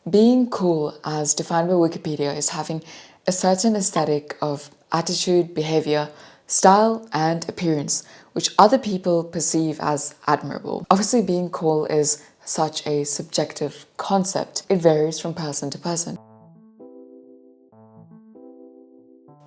Being cool, as defined by Wikipedia, is having a certain aesthetic of attitude, behavior, style, and appearance, which other people perceive as admirable. Obviously, being cool is such a subjective concept. It varies from person to person.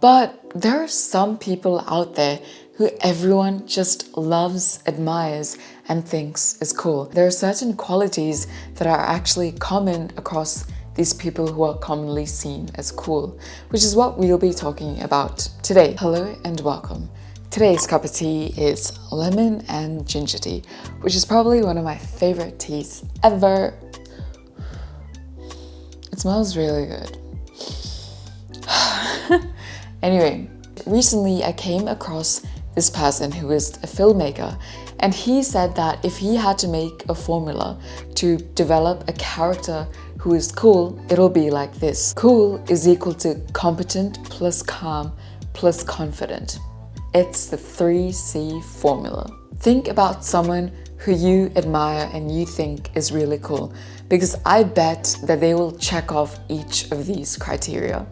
But there are some people out there who everyone just loves, admires, and thinks is cool. There are certain qualities that are actually common across these people who are commonly seen as cool, which is what we'll be talking about today. Hello and welcome. Today's cup of tea is lemon and ginger tea, which is probably one of my favorite teas ever. It smells really good. Anyway, recently I came across this person who is a filmmaker, and he said that if he had to make a formula to develop a character who is cool, it'll be like this. Cool is equal to competent plus calm plus confident. It's the 3C formula. Think about someone who you admire and you think is really cool, because I bet that they will check off each of these criteria.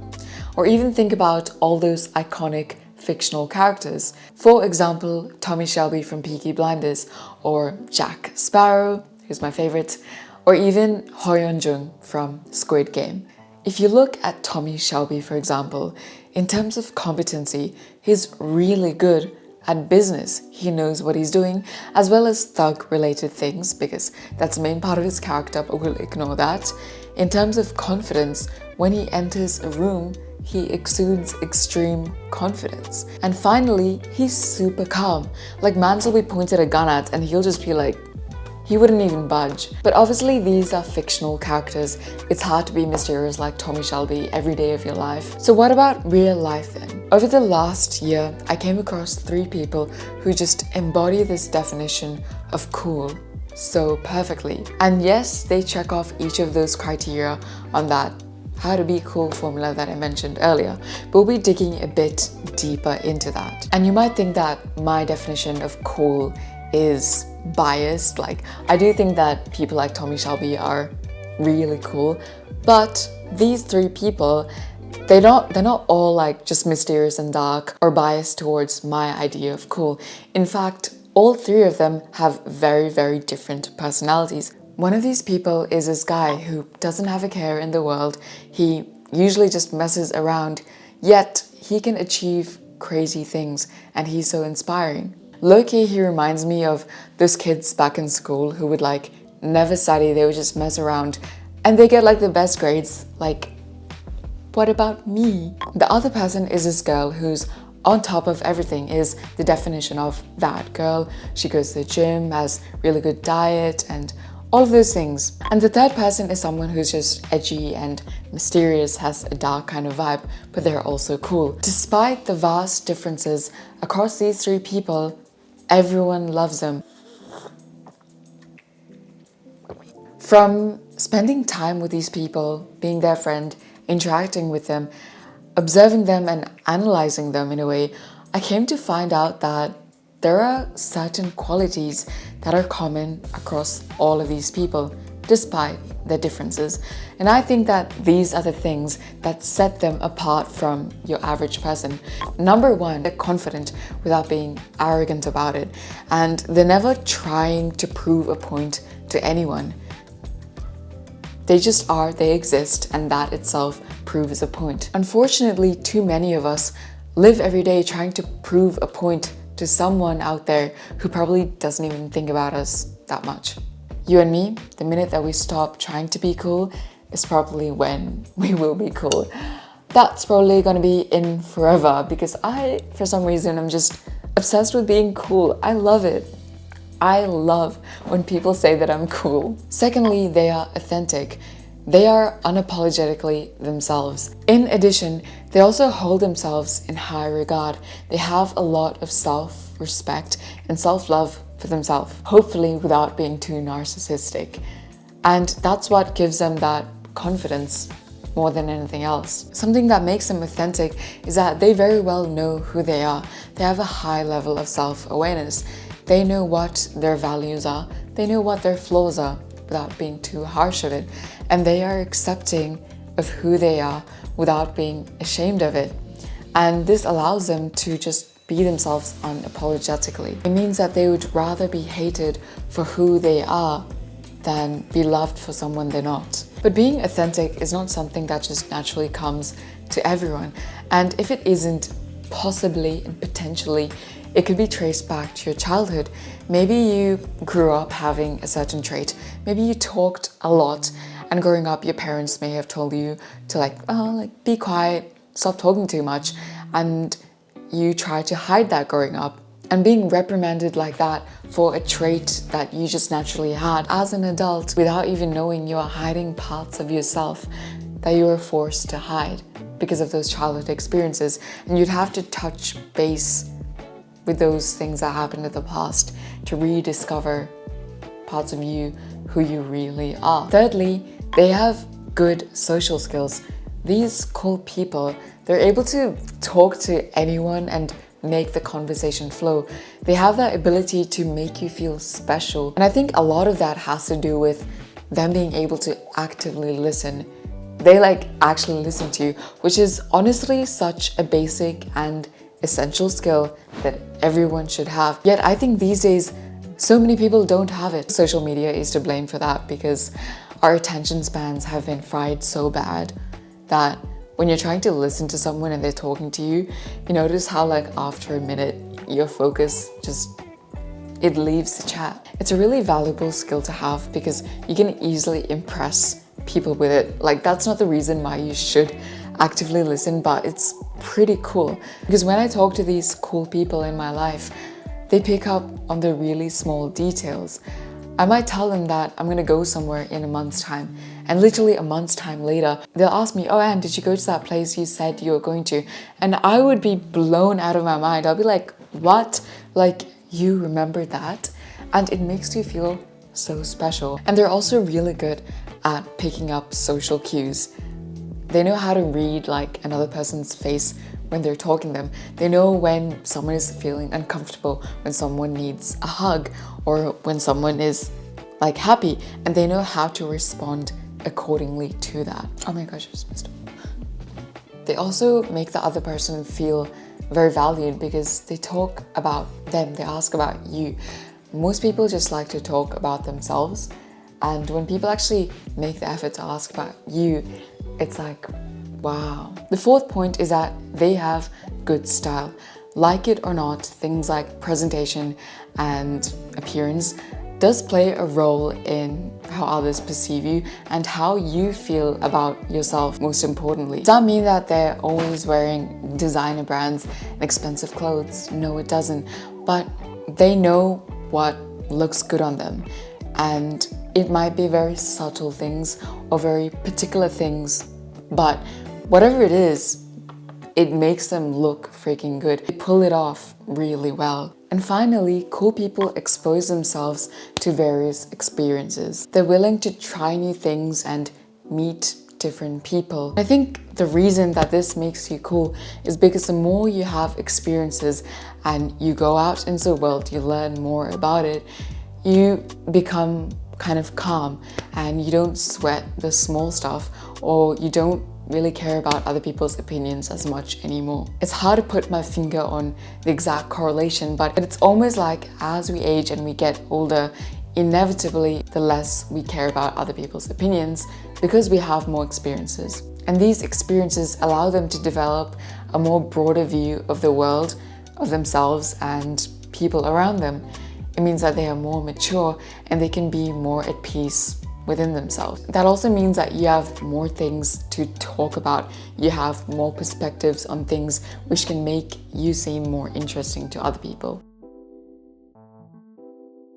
Or even think about all those iconic fictional characters. For example, Tommy Shelby from Peaky Blinders, or Jack Sparrow, who's my favorite, or even Ho Yeon-jung from Squid Game. If you look at Tommy Shelby, for example, in terms of competency, he's really good at business. He knows what he's doing, as well as thug-related things, because that's the main part of his character, but we'll ignore that. In terms of confidence, when he enters a room, he exudes extreme confidence. And finally, he's super calm. Like, mans will be pointed a gun at and he'll just be like, he wouldn't even budge. But obviously these are fictional characters. It's hard to be mysterious like Tommy Shelby every day of your life. So what about real life then? Over the last year, I came across 3 people who just embody this definition of cool so perfectly. And yes, they check off each of those criteria on that how to be cool formula that I mentioned earlier, but we'll be digging a bit deeper into that. And you might think that my definition of cool is biased. Like, I do think that people like Tommy Shelby are really cool, but these 3 people, they're not all like just mysterious and dark or biased towards my idea of cool. In fact, all 3 of them have very, very different personalities. One of these people is this guy who doesn't have a care in the world. He usually just messes around, yet he can achieve crazy things, and he's so inspiring. Low-key, he reminds me of those kids back in school who would like never study, they would just mess around, and they get like the best grades. Like, what about me? The other person is this girl who's on top of everything, is the definition of that girl. She goes to the gym, has really good diet, and all of those things. And the third person is someone who's just edgy and mysterious, has a dark kind of vibe, but they're also cool. Despite the vast differences across these 3 people, everyone loves them. From spending time with these people, being their friend, interacting with them, observing them and analyzing them in a way, I came to find out that there are certain qualities that are common across all of these people, despite their differences. And I think that these are the things that set them apart from your average person. Number 1, they're confident without being arrogant about it. And they're never trying to prove a point to anyone. They just are, they exist, and that itself proves a point. Unfortunately, too many of us live every day trying to prove a point to someone out there who probably doesn't even think about us that much. You and me, the minute that we stop trying to be cool is probably when we will be cool. That's probably gonna be in forever, because I, for some reason, I'm just obsessed with being cool. I love it. I love when people say that I'm cool. Secondly, they are authentic. They are unapologetically themselves. In addition, they also hold themselves in high regard. They have a lot of self-respect and self-love for themselves, hopefully without being too narcissistic. And that's what gives them that confidence more than anything else. Something that makes them authentic is that they very well know who they are. They have a high level of self-awareness. They know what their values are. They know what their flaws are. without being too harsh of it. And they are accepting of who they are without being ashamed of it. And this allows them to just be themselves unapologetically. It means that they would rather be hated for who they are than be loved for someone they're not. But being authentic is not something that just naturally comes to everyone. And if it isn't, possibly and potentially, it could be traced back to your childhood. Maybe you grew up having a certain trait. Maybe you talked a lot, and growing up your parents may have told you to be quiet, stop talking too much, and you tried to hide that growing up. And being reprimanded like that for a trait that you just naturally had as an adult, without even knowing you are hiding parts of yourself that you were forced to hide because of those childhood experiences. And you'd have to touch base with those things that happened in the past to rediscover parts of you, who you really are. Thirdly, they have good social skills. These cool people, they're able to talk to anyone and make the conversation flow. They have that ability to make you feel special. And I think a lot of that has to do with them being able to actively listen. They actually listen to you, which is honestly such a basic and essential skill that everyone should have. Yet I think these days, so many people don't have it. Social media is to blame for that, because our attention spans have been fried so bad that when you're trying to listen to someone and they're talking to you, you notice how after a minute, your focus it leaves the chat. It's a really valuable skill to have because you can easily impress people with it. That's not the reason why you should actively listen, but it's pretty cool. Because when I talk to these cool people in my life, they pick up on the really small details. I might tell them that I'm gonna go somewhere in a month's time, and literally a month's time later, they'll ask me, "Oh, Anne, did you go to that place you said you were going to?" And I would be blown out of my mind. I'll be like, "What? You remember that?" And it makes you feel so special. And they're also really good at picking up social cues. They know how to read another person's face when they're talking to them. They know when someone is feeling uncomfortable, when someone needs a hug, or when someone is happy, and they know how to respond accordingly to that. Oh my gosh, I just missed it. They also make the other person feel very valued because they talk about them, they ask about you. Most people just like to talk about themselves, and when people actually make the effort to ask about you, it's wow. The fourth point is that they have good style. Like it or not, things like presentation and appearance does play a role in how others perceive you and how you feel about yourself, most importantly. Does that mean that they're always wearing designer brands and expensive clothes? No, it doesn't. But they know what looks good on them. And it might be very subtle things or very particular things, but whatever it is, it makes them look freaking good. They pull it off really well. And finally, cool people expose themselves to various experiences. They're willing to try new things and meet different people. I think the reason that this makes you cool is because the more you have experiences and you go out into the world, you learn more about it, you become kind of calm and you don't sweat the small stuff, or you don't really care about other people's opinions as much anymore. It's hard to put my finger on the exact correlation, but it's almost like as we age and we get older, inevitably the less we care about other people's opinions because we have more experiences. And these experiences allow them to develop a more broader view of the world, of themselves and people around them. It means that they are more mature and they can be more at peace within themselves. That also means that you have more things to talk about. You have more perspectives on things which can make you seem more interesting to other people.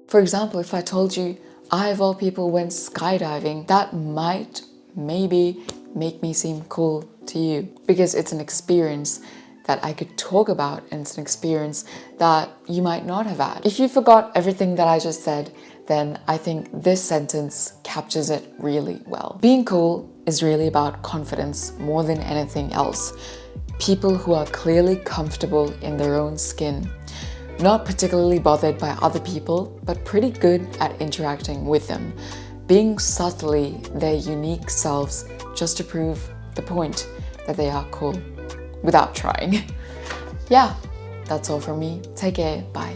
For example, if I told you I of all people went skydiving, that might maybe make me seem cool to you because it's an experience that I could talk about, and it's an experience that you might not have had. If you forgot everything that I just said, then I think this sentence captures it really well. Being cool is really about confidence more than anything else. People who are clearly comfortable in their own skin, not particularly bothered by other people, but pretty good at interacting with them. being subtly their unique selves just to prove the point that they are cool without trying. Yeah, that's all from me. Take care. Bye.